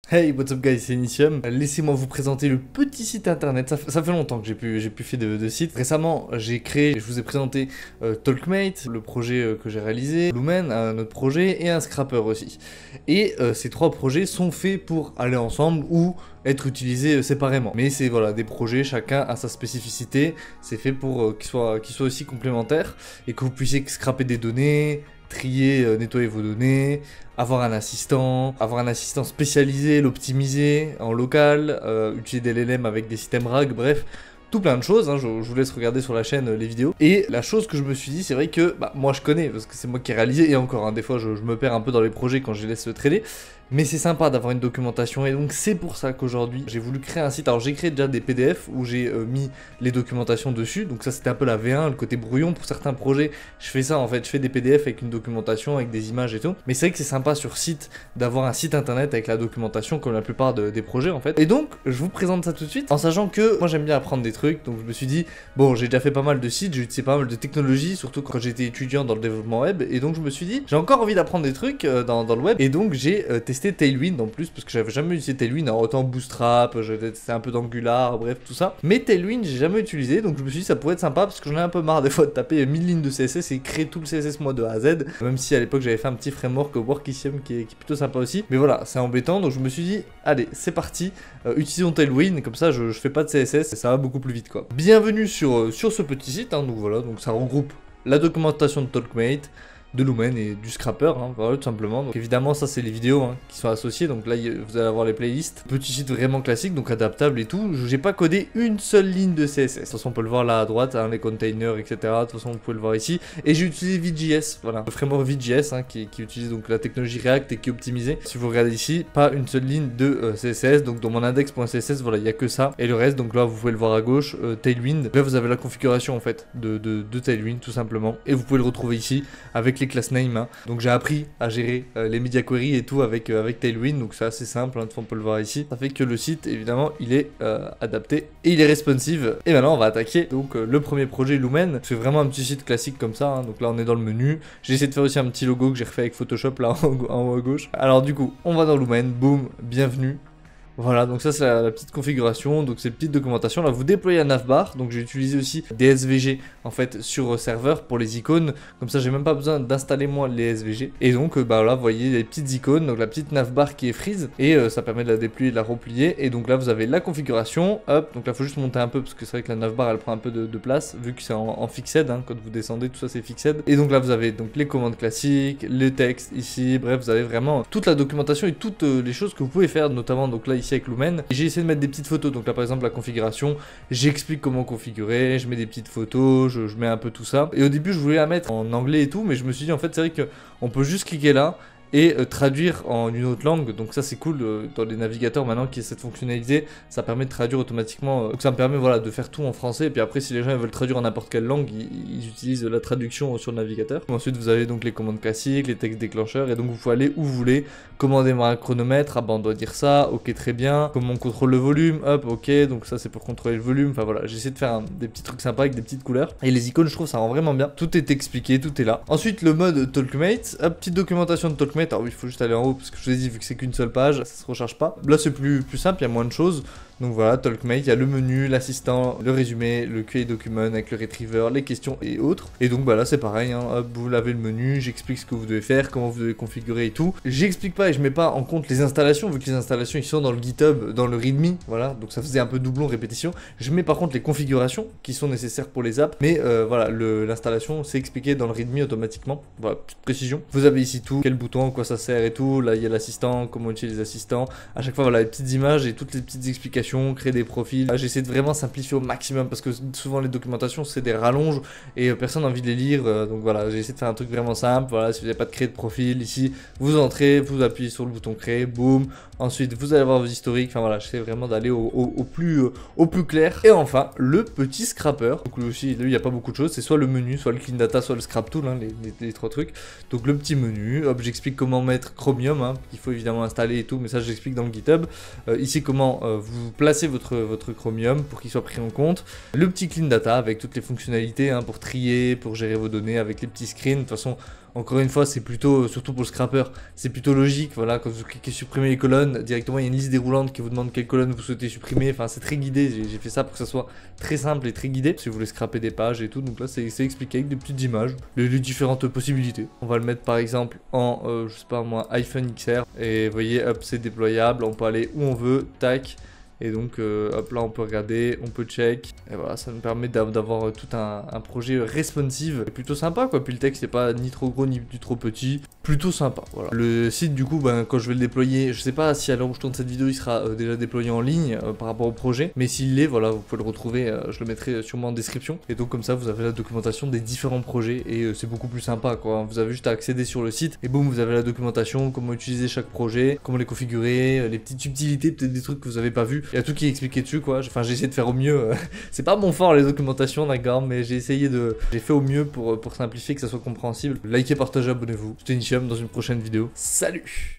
Hey, what's up guys, c'est Initium. Laissez-moi vous présenter le petit site internet. Ça fait longtemps que j'ai pu faire de site. Récemment, j'ai créé, je vous ai présenté Talkmate, le projet que j'ai réalisé, Lumen, un autre projet, et un Scrapper aussi. Et ces trois projets sont faits pour aller ensemble ou être utilisés séparément. Mais c'est voilà, des projets, chacun a sa spécificité. C'est fait pour qu'ils soient aussi complémentaires et que vous puissiez scraper des données, trier, nettoyer vos données, avoir un assistant spécialisé, l'optimiser en local, utiliser des LLM avec des systèmes RAG, bref, tout plein de choses, hein, je vous laisse regarder sur la chaîne les vidéos. Et la chose que je me suis dit, c'est vrai que, moi je connais, parce que c'est moi qui ai réalisé, et encore, hein, des fois je me perds un peu dans les projets quand je les laisse traîner, mais c'est sympa d'avoir une documentation, et donc c'est pour ça qu'aujourd'hui, j'ai voulu créer un site. Alors j'ai créé déjà des PDF où j'ai mis les documentations dessus, donc ça c'était un peu la V1, le côté brouillon. Pour certains projets, je fais ça en fait, je fais des PDF avec une documentation, avec des images et tout, mais c'est vrai que c'est sympa sur site d'avoir un site internet avec la documentation, comme la plupart des projets en fait. Et donc, je vous présente ça tout de suite, en sachant que moi j'aime bien apprendre des trucs, donc je me suis dit, bon, j'ai déjà fait pas mal de sites, j'ai utilisé pas mal de technologies, surtout quand j'étais étudiant dans le développement web, et donc je me suis dit, j'ai encore envie d'apprendre des trucs dans le web, et donc j'ai testé Tailwind en plus, parce que j'avais jamais utilisé Tailwind, alors autant Bootstrap, j'avais testé un peu d'Angular, bref, tout ça, mais Tailwind j'ai jamais utilisé, donc je me suis dit ça pourrait être sympa, parce que j'en ai un peu marre des fois de taper 1000 lignes de CSS et créer tout le CSS moi de A à Z, même si à l'époque j'avais fait un petit framework Workisium qui est plutôt sympa aussi, mais voilà, c'est embêtant, donc je me suis dit, allez, c'est parti, utilisons Tailwind, comme ça je fais pas de CSS et ça va beaucoup plus vite quoi. Bienvenue sur ce petit site, hein, donc voilà, donc ça regroupe la documentation de Talkmate, de Lumen et du Scrapper, hein, voilà tout simplement. Donc évidemment ça c'est les vidéos qui sont associées, donc là vous allez avoir les playlists. Petit site vraiment classique, donc adaptable et tout. J'ai pas codé une seule ligne de CSS. De toute façon on peut le voir là à droite, hein, les containers, etc. De toute façon vous pouvez le voir ici. Et j'ai utilisé VJS, voilà, le framework VJS qui utilise donc la technologie React et qui est optimisé. Si vous regardez ici, pas une seule ligne de CSS, donc dans mon index.css, voilà, il y a que ça. Et le reste, donc là vous pouvez le voir à gauche, Tailwind. Là vous avez la configuration en fait de Tailwind tout simplement. Et vous pouvez le retrouver ici avec les class name, hein. Donc j'ai appris à gérer les media queries et tout avec Tailwind, donc c'est assez simple, hein, on peut le voir ici. Ça fait que le site évidemment il est adapté et il est responsive. Et maintenant on va attaquer donc le premier projet Lumen. C'est vraiment un petit site classique comme ça, hein. Donc là on est dans le menu. J'ai essayé de faire aussi un petit logo que j'ai refait avec Photoshop là en haut à gauche. Alors du coup on va dans Lumen, boum, bienvenue. Voilà, donc ça c'est la petite configuration, donc c'est une petite documentation. Là vous déployez un navbar, donc j'ai utilisé aussi des SVG en fait sur serveur pour les icônes, comme ça j'ai même pas besoin d'installer moi les SVG. Et donc là vous voyez les petites icônes, donc la petite navbar qui est freeze, et ça permet de la déployer, de la replier. Et donc là vous avez la configuration, hop, donc là faut juste monter un peu parce que c'est vrai que la navbar elle prend un peu de place, vu que c'est en fixed, hein, quand vous descendez tout ça c'est fixed. Et donc là vous avez donc les commandes classiques, le texte ici, bref vous avez vraiment toute la documentation et toutes les choses que vous pouvez faire, notamment donc là ici avec Lumen. J'ai essayé de mettre des petites photos, donc là par exemple la configuration, j'explique comment configurer, je mets des petites photos, je mets un peu tout ça. Et au début je voulais la mettre en anglais et tout, mais je me suis dit en fait c'est vrai qu'on peut juste cliquer là et traduire en une autre langue, donc ça c'est cool dans les navigateurs maintenant qui est cette fonctionnalité, ça permet de traduire automatiquement, donc ça me permet voilà de faire tout en français, et puis après si les gens veulent traduire en n'importe quelle langue, ils utilisent la traduction sur le navigateur. Ensuite vous avez donc les commandes classiques, les textes déclencheurs, et donc vous pouvez aller où vous voulez, comment démarrer un chronomètre, ah bah on doit dire ça, ok très bien, comment on contrôle le volume, hop ok, donc ça c'est pour contrôler le volume, enfin voilà, j'essaie de faire des petits trucs sympas avec des petites couleurs, et les icônes je trouve ça rend vraiment bien, tout est expliqué, tout est là. Ensuite le mode Talkmate, hop, petite documentation de Talkmate. Alors oui, il faut juste aller en haut parce que je vous ai dit, vu que c'est qu'une seule page, ça se recharge pas. Là c'est plus simple, il y a moins de choses. Donc voilà, Talkmate, il y a le menu, l'assistant, le résumé, le QA document avec le retriever, les questions et autres. Et donc bah là c'est pareil, hein, hop, vous l'avez le menu, j'explique ce que vous devez faire, comment vous devez configurer et tout. J'explique pas et je mets pas en compte les installations, vu que les installations ils sont dans le GitHub, dans le README, voilà, donc ça faisait un peu doublon, répétition. Je mets par contre les configurations qui sont nécessaires pour les apps, mais voilà, l'installation c'est expliqué dans le README automatiquement. Voilà, petite précision. Vous avez ici tout, quel bouton, quoi ça sert et tout. Là il y a l'assistant, comment utiliser les assistants. À chaque fois voilà, les petites images et toutes les petites explications, créer des profils. J'essaie de vraiment simplifier au maximum parce que souvent les documentations c'est des rallonges et personne n'a envie de les lire, donc voilà, j'ai essayé de faire un truc vraiment simple. Voilà, si vous n'avez pas de créer de profil ici, vous entrez, vous appuyez sur le bouton créer, boum, ensuite vous allez voir vos historiques. Enfin voilà, j'essaie vraiment d'aller au plus clair. Et enfin le petit scrapper, donc lui aussi il n'y a pas beaucoup de choses, c'est soit le menu, soit le clean data, soit le scrap tool, hein, les trois trucs. Donc le petit menu, hop, j'explique comment mettre Chromium, hein, qu'il faut évidemment installer et tout, mais ça j'explique dans le GitHub. Ici comment vous placez votre Chromium pour qu'il soit pris en compte. Le petit Clean Data avec toutes les fonctionnalités hein, pour trier, pour gérer vos données avec les petits screens. De toute façon, encore une fois, c'est plutôt, surtout pour le scrapper, c'est plutôt logique. Voilà, quand vous cliquez supprimer les colonnes, directement il y a une liste déroulante qui vous demande quelle colonne vous souhaitez supprimer. Enfin, c'est très guidé. J'ai fait ça pour que ça soit très simple et très guidé. Si vous voulez scraper des pages et tout, donc là c'est expliqué avec des petites images, les différentes possibilités. On va le mettre par exemple en, je sais pas moi, iPhone XR. Et vous voyez, hop, c'est déployable. On peut aller où on veut, tac. Et donc hop là on peut regarder, on peut check, et voilà ça nous permet d'avoir tout un projet responsive, plutôt sympa quoi, puis le texte n'est pas ni trop gros ni trop petit, plutôt sympa, voilà. Le site du coup, ben, quand je vais le déployer, je sais pas si à l'heure où je tourne cette vidéo il sera déjà déployé en ligne par rapport au projet, mais s'il l'est, voilà, vous pouvez le retrouver, je le mettrai sûrement en description, et donc comme ça vous avez la documentation des différents projets, et c'est beaucoup plus sympa quoi, vous avez juste à accéder sur le site, et boum, vous avez la documentation, comment utiliser chaque projet, comment les configurer, les petites subtilités, peut-être des trucs que vous avez pas vu. Il y a tout qui est expliqué dessus quoi, enfin j'ai essayé de faire au mieux, c'est pas mon fort les documentations d'accord, mais j'ai fait au mieux pour simplifier, que ça soit compréhensible. Likez, partagez, abonnez-vous, c'était Nichiam dans une prochaine vidéo, salut.